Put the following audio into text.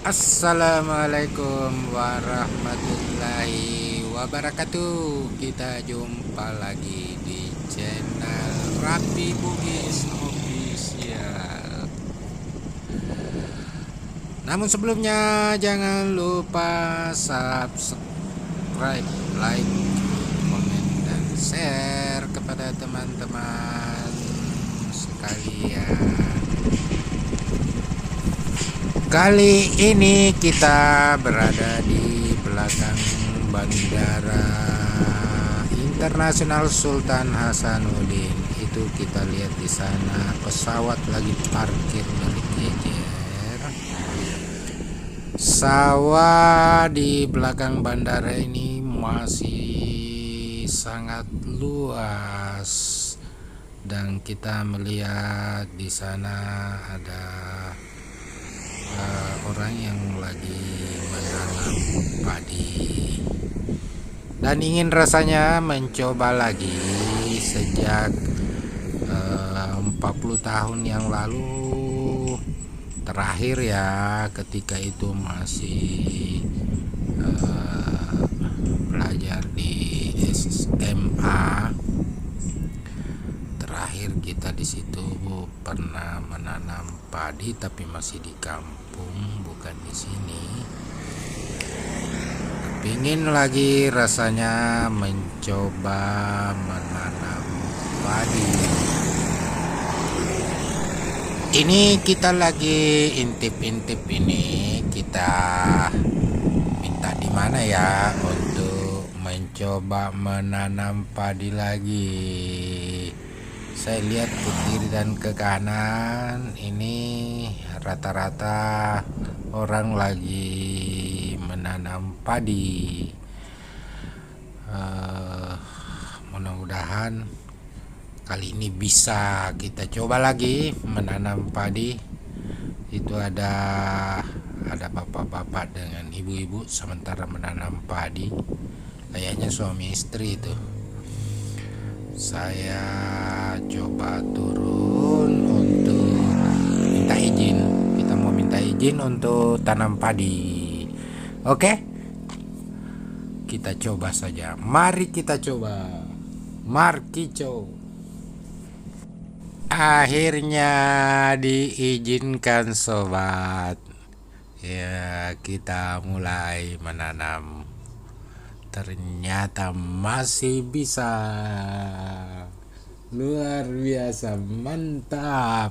Assalamualaikum warahmatullahi wabarakatuh. Kita jumpa lagi di channel Rapi Bugis Official. Namun sebelumnya jangan lupa subscribe, like, komen, dan share kepada teman-teman sekalian. Kali ini kita berada di belakang Bandara Internasional Sultan Hasanuddin. Itu kita lihat di sana pesawat lagi parkir berjejer. Sawah di belakang bandara ini masih sangat luas dan kita melihat di sana ada orang yang lagi menanam padi dan ingin rasanya mencoba lagi sejak 40 tahun yang lalu terakhir ya, ketika itu masih belajar di SMA. Terakhir kita di situ pernah menanam padi, tapi masih di kampung, bukan di sini. Pingin lagi rasanya mencoba menanam padi. Ini kita lagi intip-intip, ini kita minta di mana ya untuk mencoba menanam padi lagi. Saya lihat ke kiri dan ke kanan, ini rata-rata orang lagi menanam padi. Mudah-mudahan kali ini bisa kita coba lagi menanam padi. Itu ada bapak-bapak dengan ibu-ibu sementara menanam padi. Kayaknya suami istri itu. Saya coba turun untuk minta izin. Kita mau minta izin untuk tanam padi. Oke? Kita coba saja. Mari kita coba. Markico. Akhirnya diizinkan sobat. Ya, kita mulai menanam. Ternyata masih bisa. Luar biasa, mantap.